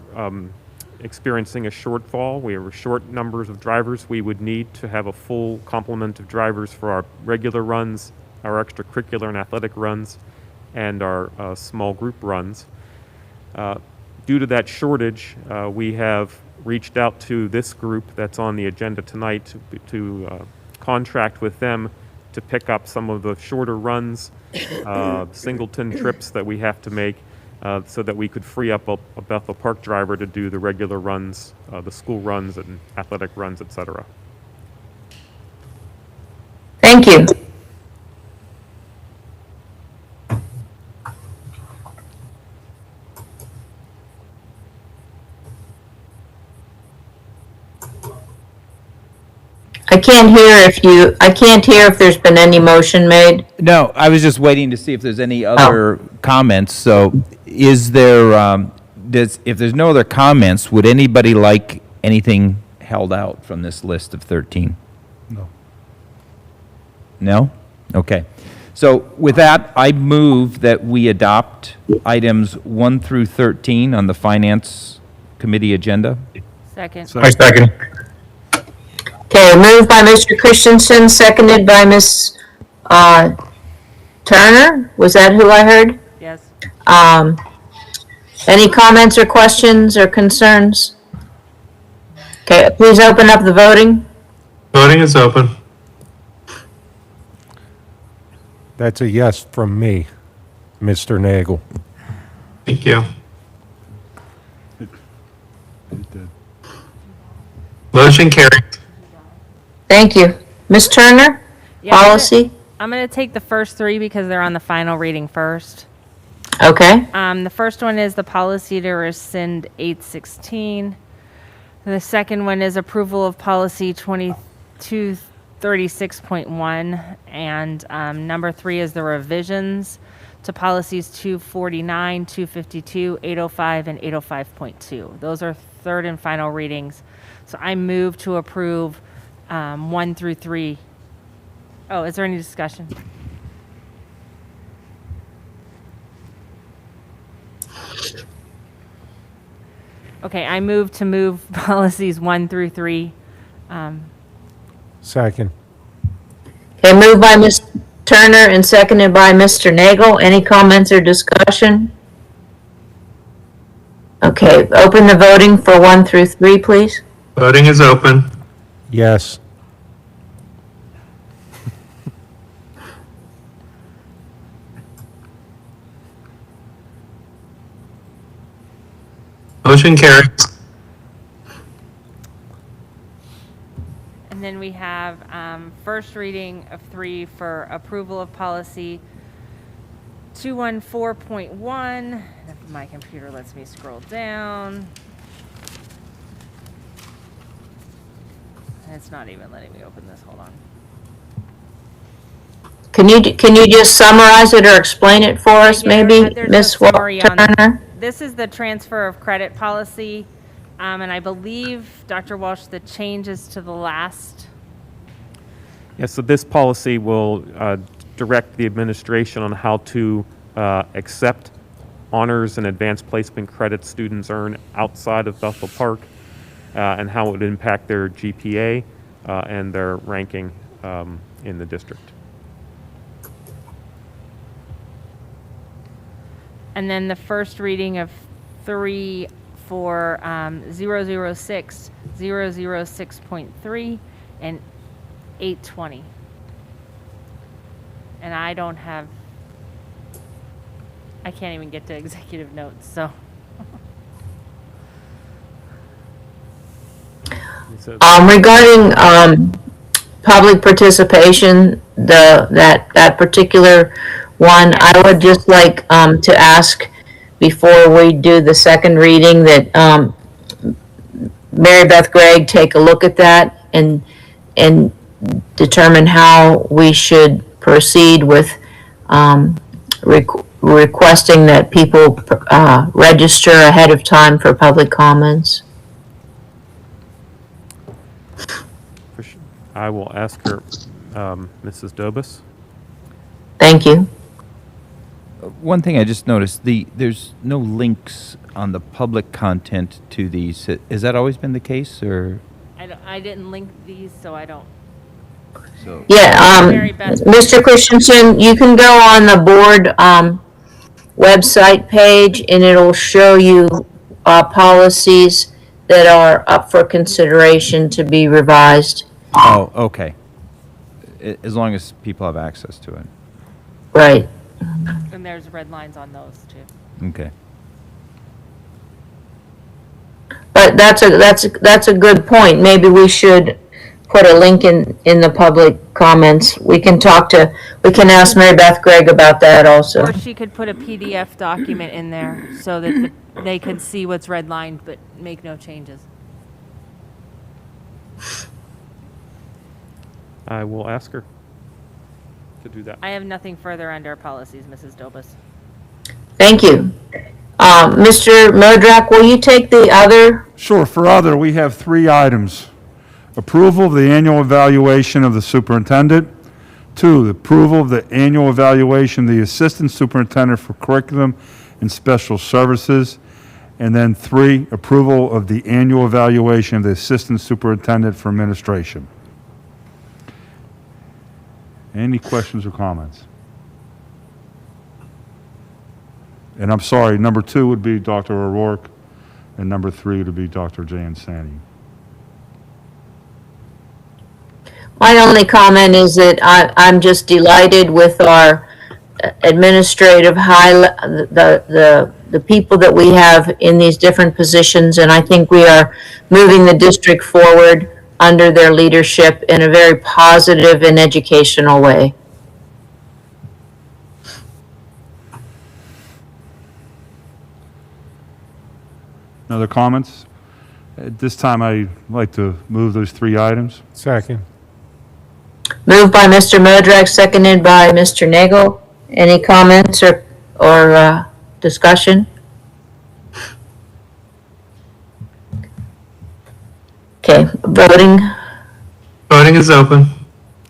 experiencing a shortfall. We are short numbers of drivers. We would need to have a full complement of drivers for our regular runs, our extracurricular and athletic runs, and our small group runs. Due to that shortage, we have reached out to this group that's on the agenda tonight to contract with them to pick up some of the shorter runs, singleton trips that we have to make, so that we could free up a Bethel Park driver to do the regular runs, the school runs and athletic runs, etc. Thank you. I can't hear if there's been any motion made. No, I was just waiting to see if there's any other comments. So is there, if there's no other comments, would anybody like anything held out from this list of 13? No. No? Okay. So with that, I move that we adopt items 1 through 13 on the Finance Committee agenda. Second. I second. Okay, moved by Mr. Christensen, seconded by Ms. Turner. Was that who I heard? Yes. Any comments or questions or concerns? Okay, please open up the voting. Voting is open. That's a yes from me, Mr. Nagel. Thank you. Motion carries. Thank you. Ms. Turner, Yeah, policy? I'm going to take the first three because they're on the final reading first. Okay. The first one is the policy to rescind 816. The second one is approval of policy 2236.1. And number 3 is the revisions to policies 249, 252, 805, and 805.2. Those are third and final readings. So I move to approve 1 through 3. Oh, is there any discussion? Okay, I move to move policies 1 through 3. Second. Okay, moved by Ms. Turner and seconded by Mr. Nagel. Any comments or discussion? Okay, open the voting for 1 through 3, please. Voting is open. Yes. Motion carries. And then we have first reading of 3 for approval of policy 214.1. If my computer lets me scroll down. It's not even letting me open this. Hold on. Can you just summarize it or explain it for us, maybe, There's Ms. a summary on it. Turner? This is the transfer of credit policy, and I believe, Dr. Walsh, the changes to the last. Yeah, so this policy will direct the administration on how to accept honors and advanced placement credits students earn outside of Bethel Park, and how it would impact their GPA and their ranking in the district. And then the first reading of 3 for 006, 006.3, and 820. And I can't even get to executive notes, so. Regarding public participation, that particular one, I would just like to ask before we do the second reading that Mary Beth Gregg take a look at that and determine how we should proceed with requesting that people register ahead of time for public comments. I will ask her, Mrs. Dobus. Thank you. One thing I just noticed, there's no links on the public content to these. Has that always been the case, or? I didn't link these, so I don't. So. Yeah, Very best. Mr. Christensen, you can go on the board, website page and it'll show you, policies that are up for consideration to be revised. Oh, okay. As long as people have access to it. Right. And there's red lines on those too. Okay. But that's a good point. Maybe we should put a link in the public comments. We can ask Mary Beth Gregg about that also. Or she could put a PDF document in there so that they could see what's redlined but make no changes. I will ask her to do that. I have nothing further under policies, Mrs. Dobus. Thank you. Mr. Modrak, will you take the other? Sure. For other, we have 3 items. Approval of the annual evaluation of the superintendent. 2, the approval of the annual evaluation of the assistant superintendent for curriculum and special services. And then 3, approval of the annual evaluation of the assistant superintendent for administration. Any questions or comments? And I'm sorry, number 2 would be Dr. O'Rourke, and number 3 would be Dr. Jan Sani. My only comment is that I'm just delighted with our administrative the people that we have in these different positions, and I think we are moving the district forward under their leadership in a very positive and educational way. Other comments? At this time, I'd like to move those 3 items. Second. Moved by Mr. Modrak, seconded by Mr. Nagel. Any comments or discussion? Okay, voting. Voting is open.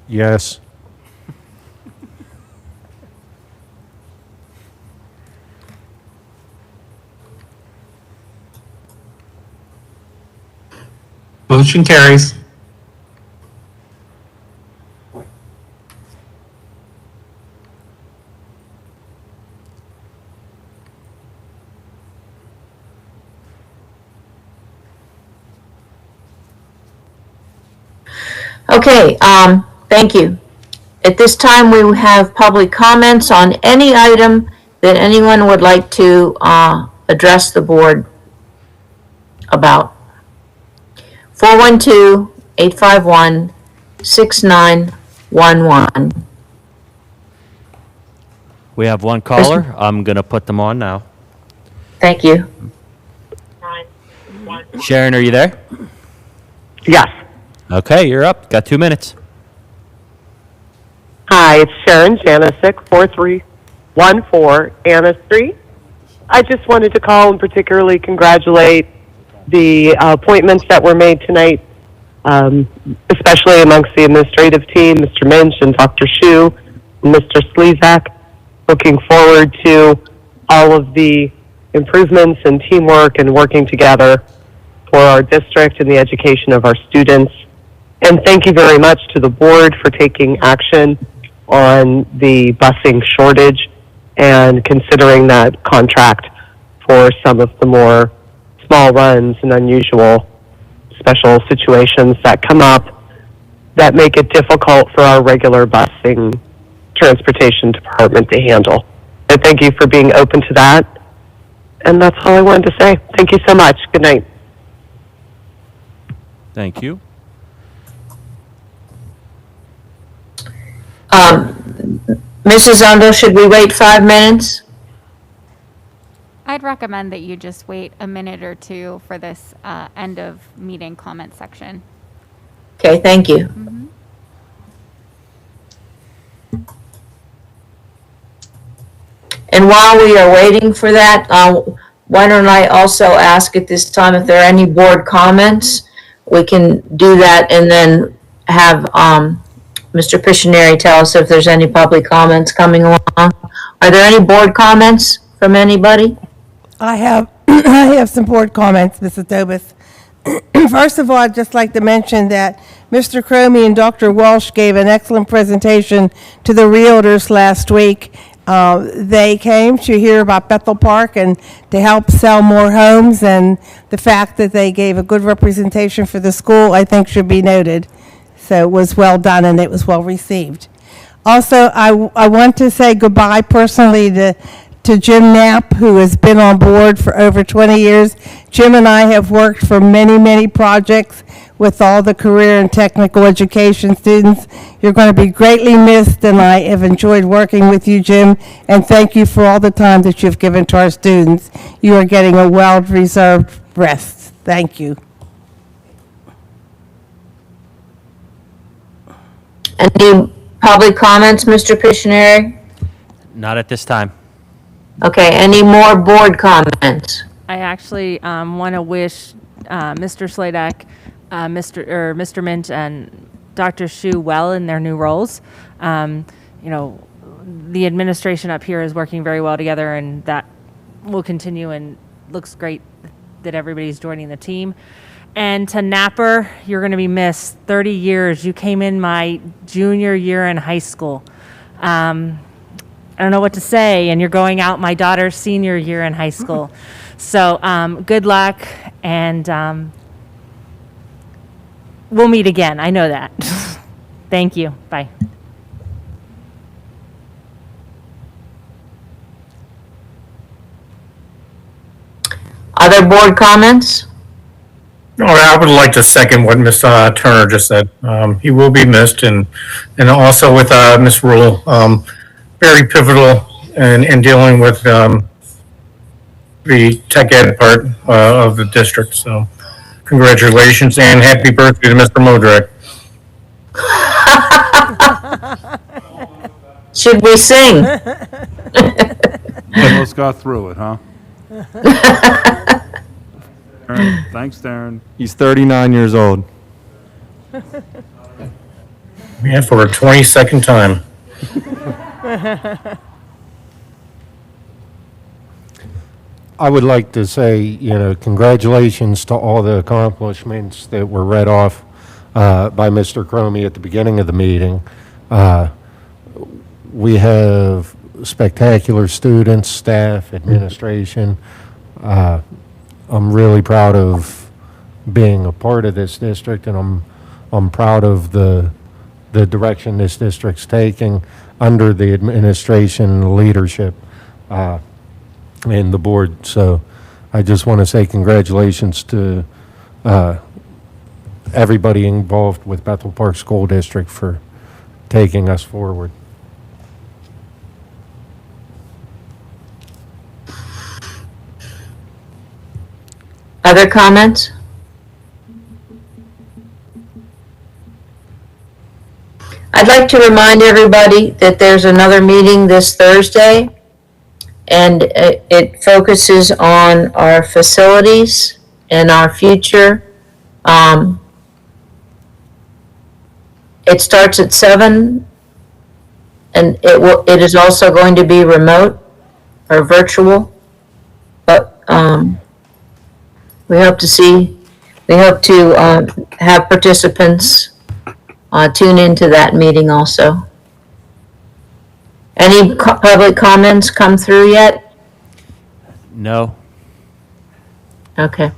Yes. Motion carries. Okay, thank you. At this time, we have public comments on any item that anyone would like to address the board about. 412-851-6911. We have one caller. I'm going to put them on now. Thank you. Sharon, are you there? Yes. Okay, you're up. Got 2 minutes. Hi, it's Sharon Janisic, 4314 Anna Street. I just wanted to call and particularly congratulate the appointments that were made tonight, especially amongst the administrative team, Mr. Minch and Dr. Shu and Mr. Slezak. Looking forward to all of the improvements and teamwork and working together for our district and the education of our students. And thank you very much to the board for taking action on the busing shortage and considering that contract for some of the more small runs and unusual special situations that come up that make it difficult for our regular busing transportation department to handle. And thank you for being open to that. And that's all I wanted to say. Thank you so much. Good night. Thank you. Mrs. Zondo, should we wait 5 minutes? I'd recommend that you just wait a minute or two for this end of meeting comment section. Okay, thank you. Mm-hmm. And while we are waiting for that, why don't I also ask at this time if there are any board comments? We can do that and then have Mr. Piscineri tell us if there's any public comments coming along. Are there any board comments from anybody? I have, I have some board comments, Mrs. Dobus. First of all, I'd just like to mention that Mr. Cromie and Dr. Walsh gave an excellent presentation to the Realtors last week. They came to hear about Bethel Park and to help sell more homes, and the fact that they gave a good representation for the school, I think, should be noted. So it was well done and it was well received. Also, I want to say goodbye personally to Jim Knapp, who has been on board for over 20 years. Jim and I have worked for many, many projects with all the career and technical education students. You're going to be greatly missed, and I have enjoyed working with you, Jim, and thank you for all the time that you've given to our students. You are getting a well-deserved rest. Thank you. Any public comments, Mr. Pictionary? Not at this time. Okay, any more board comments? I actually want to wish Mr. Sladak, Mr. Mint, and Dr. Shu well in their new roles. You know, the administration up here is working very well together, and that will continue, and looks great that everybody's joining the team. And to Napper, you're going to be missed. 30 years. You came in my junior year in high school. I don't know what to say, and you're going out my daughter's senior year in high school. So good luck, and we'll meet again. I know that. Thank you. Bye. Other board comments? I would like to second what Ms. Turner just said. He will be missed, and also with Ms. Rule, very pivotal in dealing with the tech ed part of the district. So congratulations and happy birthday to Mr. Modrick. Should we sing? Almost got through it, huh? Thanks, Darren. He's 39 years old. Yeah, for a 22nd time. I would like to say, congratulations to all the accomplishments that were read off by Mr. Cromie at the beginning of the meeting. We have spectacular students, staff, administration. I'm really proud of being a part of this district, and I'm proud of the direction this district's taking under the administration leadership and the board. So I just want to say congratulations to everybody involved with Bethel Park School District for taking us forward. Other comments? I'd like to remind everybody that there's another meeting this Thursday, and it focuses on our facilities and our future. It starts at 7, and it is also going to be remote or virtual, but we hope to have participants tune into that meeting also. Any public comments come through yet? No. Okay.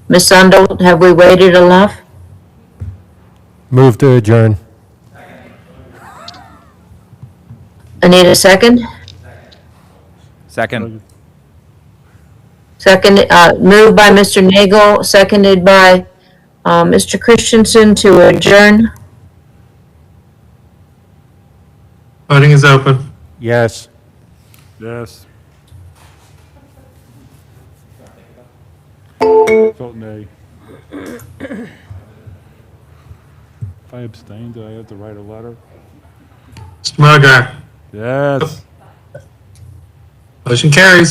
Ms. Sundell, have we waited enough? Move to adjourn. I need a second. Second. Second, moved by Mr. Nagel, seconded by Mr. Christensen to adjourn. Voting is open. Yes. Yes. Vote nay. If I abstain, do I have to write a letter? Mr. Mogar. Yes. Motion carries.